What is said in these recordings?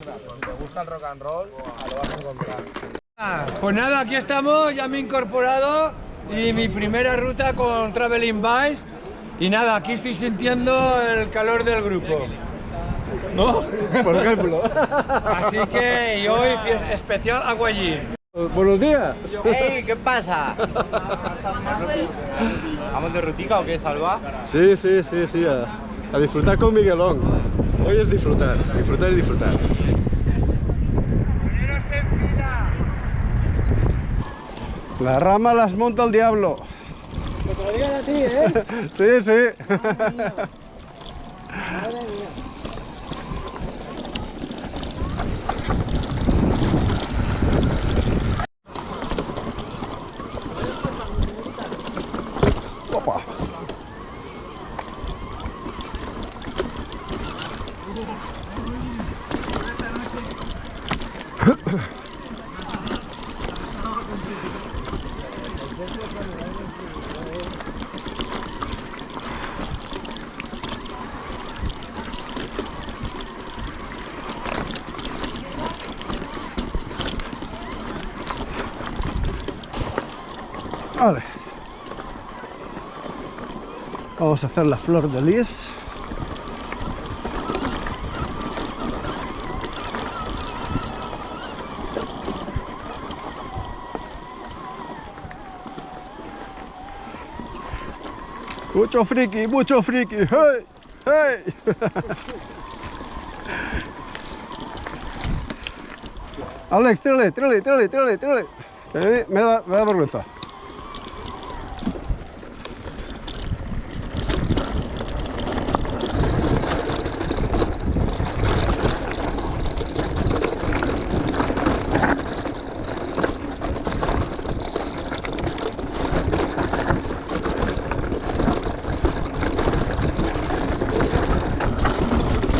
Si te gusta el rock and roll, lo vas a encontrar. Pues nada, aquí estamos, ya me he incorporado y mi primera ruta con Traveling Bikes. Y nada, aquí estoy sintiendo el calor del grupo, ¿no? Por ejemplo. Así que y hoy especial Aguayí. Buenos días. ¡Ey! ¿Qué pasa? ¿Vamos de rutica o qué, Salva? Sí, a disfrutar con Miguelón. Hoy es disfrutar, disfrutar y disfrutar. La rama las monta el diablo. Que te lo digan a ti, ¿eh? Sí. Madre mía. Opa. Vale. Vamos a hacer la flor de lis. Mucho friki, hey, hey. Alex, tírale. Me da vergüenza.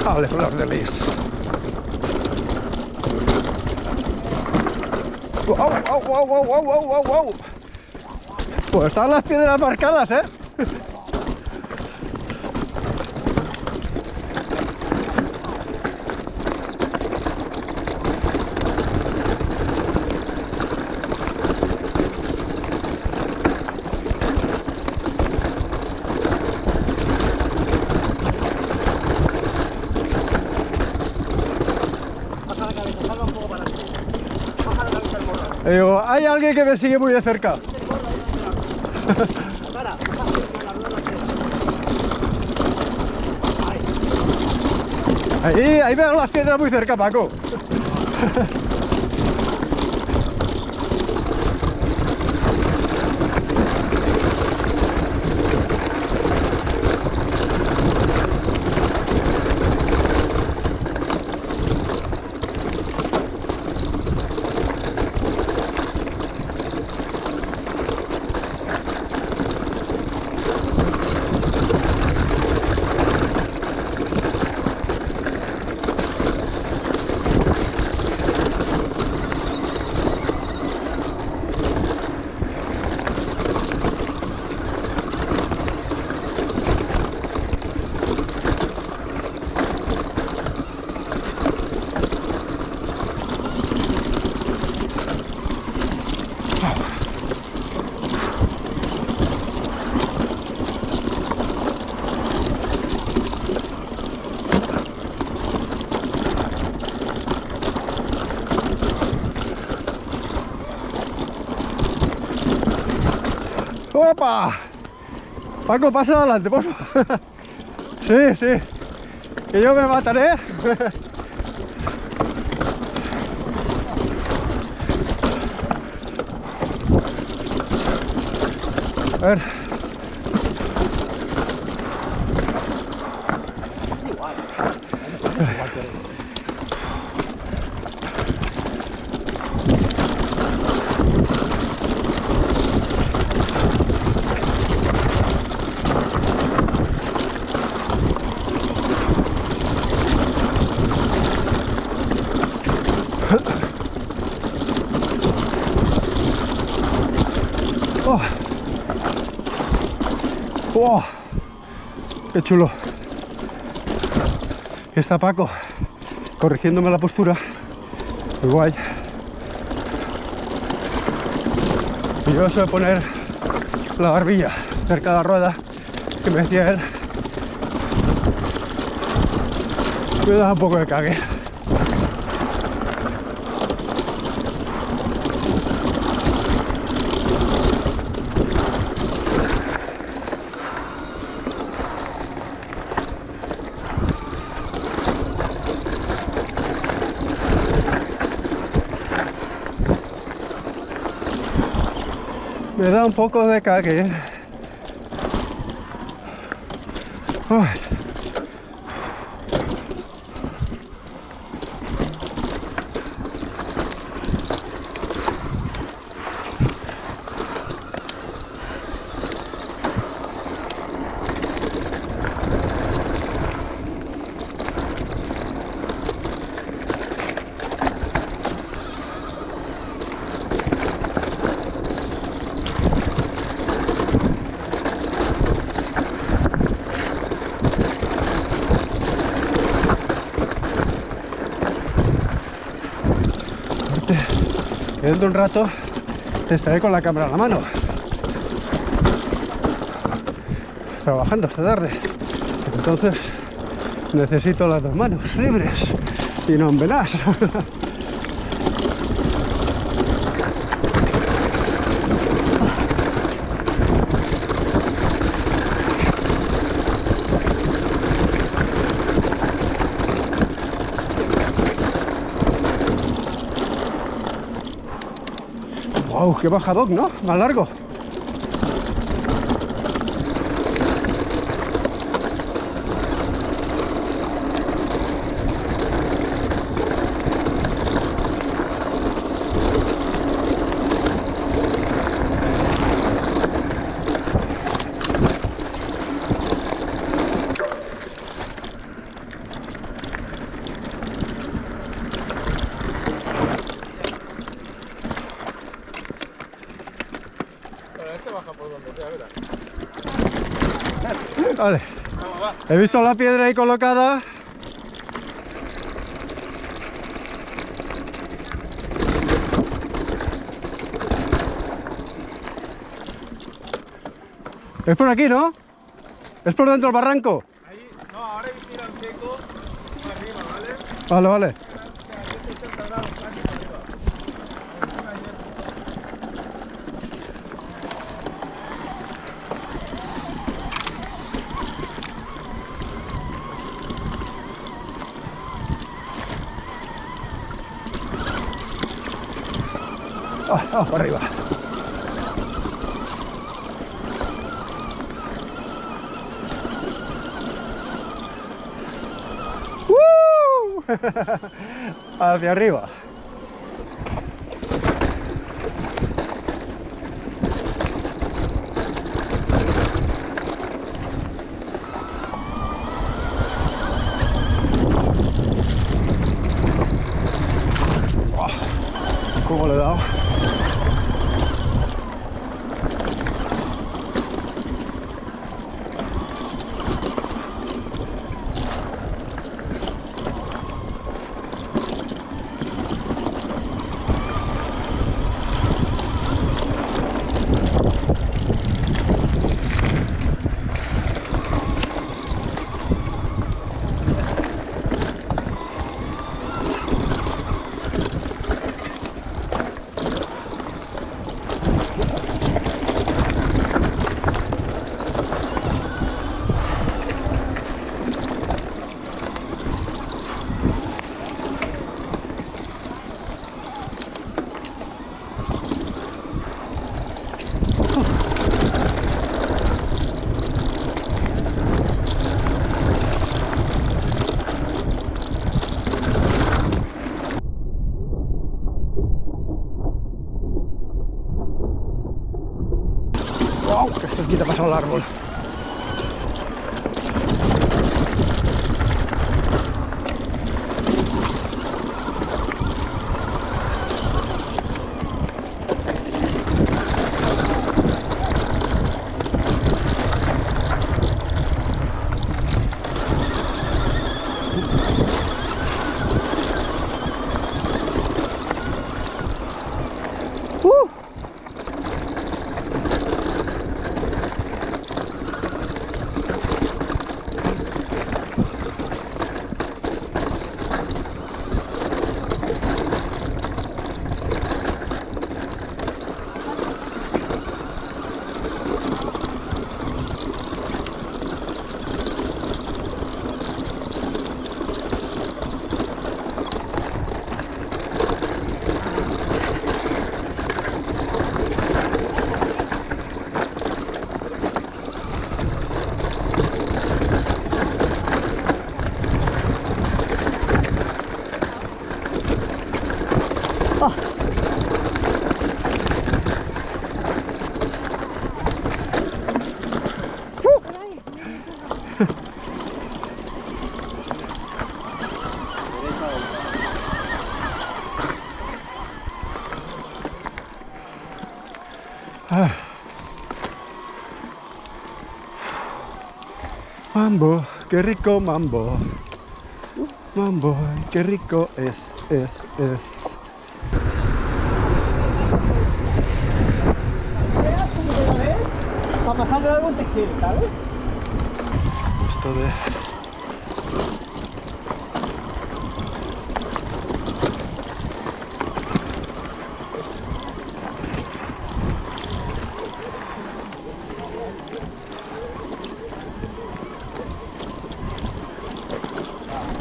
Vale, flor de lis. Wow. Pues están las piedras marcadas, ¿eh? Digo, hay alguien que me sigue muy de cerca. Ahí veo las piedras muy cerca, Paco. ¡Opa! Paco, pasa adelante, por favor. Sí. Que yo me mataré. A ver. Oh. ¡Wow! ¡Qué chulo! Aquí está Paco. corrigiéndome la postura. Muy guay. Y yo suelo poner la barbilla cerca de la rueda, que me decía él, cuidado un poco de cague. Me da un poco de cague. Ay. Dentro de un rato estaré con la cámara en la mano, trabajando esta tarde. Entonces necesito las dos manos libres y no en velas. ¡Wow! ¡Qué bajadón!, ¿no? Más largo. Vale. He visto la piedra ahí colocada. Es por aquí, ¿no? Es por dentro del barranco. Ahí, no, ahora hay que ir al seco arriba, ¿vale? Vale, vale. Para arriba. Hacia arriba. ¿Cómo le he dado? ¡Wow! ¡Qué cerquita ha pasado el árbol! Mambo, qué rico mambo. Mambo, qué rico es. Para pasar de algo te quiere, ¿sabes? Esto de...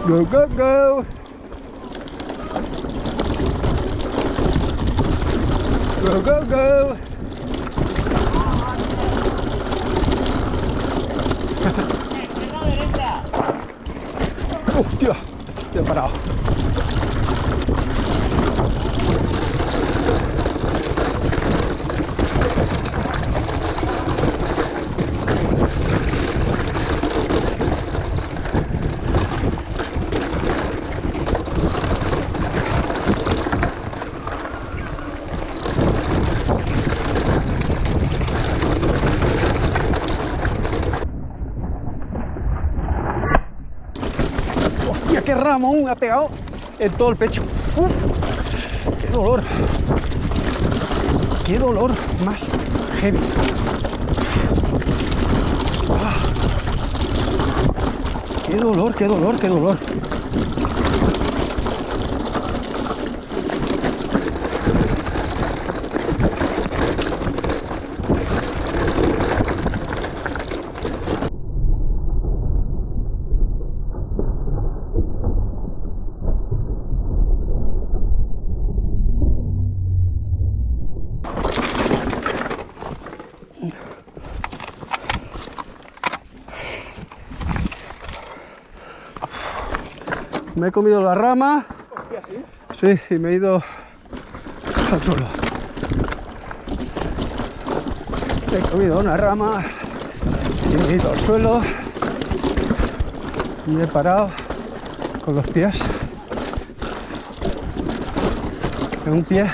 Go, go, go! Go, go, go! ¡Hostia! Estoy parado. ¡Hostia, qué ramón! Me ha pegado en todo el pecho. ¡Uf! ¡Qué dolor! ¡Qué dolor más heavy! ¡Ah! ¡Qué dolor, qué dolor, qué dolor! Me he comido la rama. Sí, y me he ido al suelo. He comido una rama y me he ido al suelo y he parado con los pies en un pie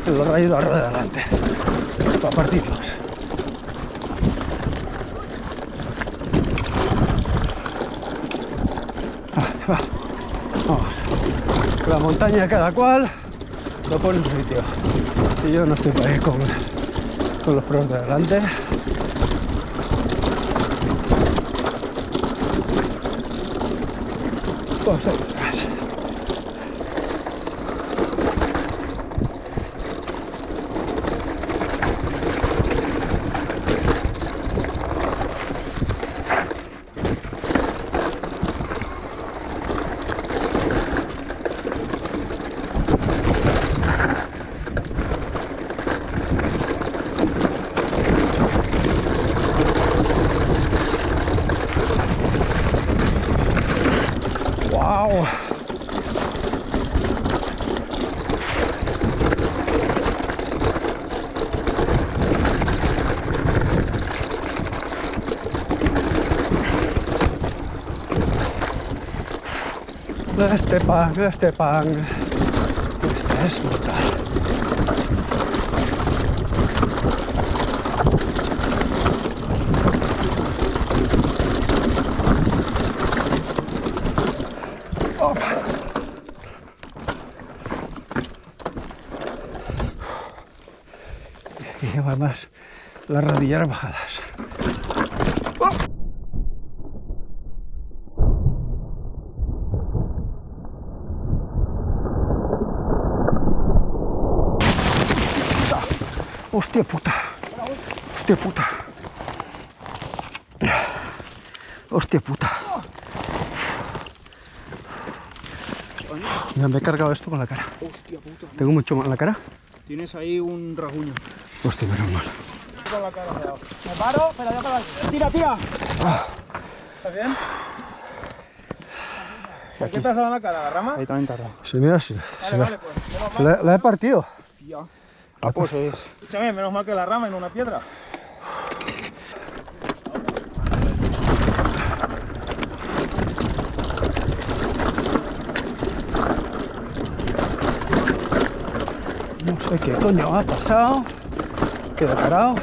y lo he ido a rueda de adelante para partirlos. Va. Vamos. La montaña cada cual lo pone en su sitio. Y yo no estoy para ir con los perros de adelante. Vamos a ir atrás. ¡Wow! Este pan. Este es brutal. Y lleva además las rodilleras bajadas. Hostia puta. Hostia puta. Hostia puta. Ya me he cargado esto con la cara. Hostia puta. Tengo mucho mal en la cara. Tienes ahí un rasguño. Hostia, menos mal. Con la cara de me paro, pero ya para. Tira, tira. ¿Estás bien? ¿Por qué te has dado en la cara? ¿La rama? Ahí también tardado. Sí, mira, sí. Vale, pues. La he partido. Ya. Ah, pues es. Escúchame, menos mal que la rama en una piedra. No sé qué coño ha pasado. Queda parado.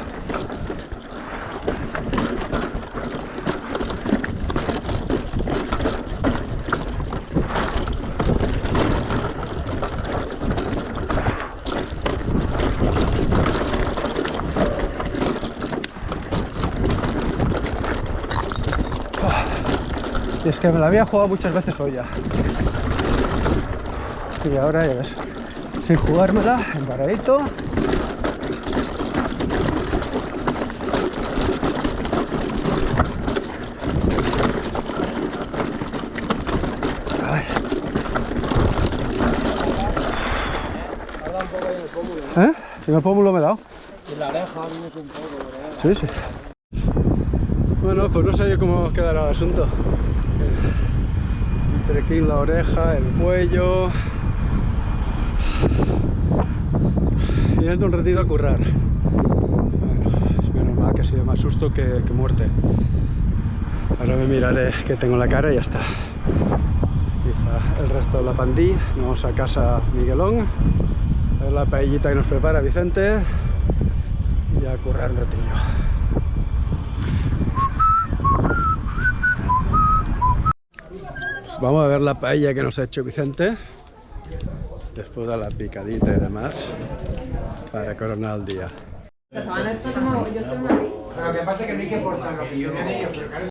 Y es que me la había jugado muchas veces hoy ya. Y ahora ya ves, sin jugármela, embaradito. Ay. ¿Eh? En el pómulo me he dado. En la oreja vienes un poco, ¿verdad? Sí, sí. Bueno, pues no sé yo cómo quedará el asunto. Entre aquí la oreja, el cuello. Y dentro un ratito a currar. Bueno, es menos mal que ha sido más susto que muerte. Ahora me miraré qué tengo en la cara y ya está. Quizá el resto de la pandilla. Nos vamos a casa Miguelón. A ver la paellita que nos prepara Vicente. Y a currar un ratillo. Vamos a ver la paella que nos ha hecho Vicente, después de la picadita y demás, para coronar el día. Pero lo que pasa es que no hay que forzar lo que yo me he dicho, pero claro,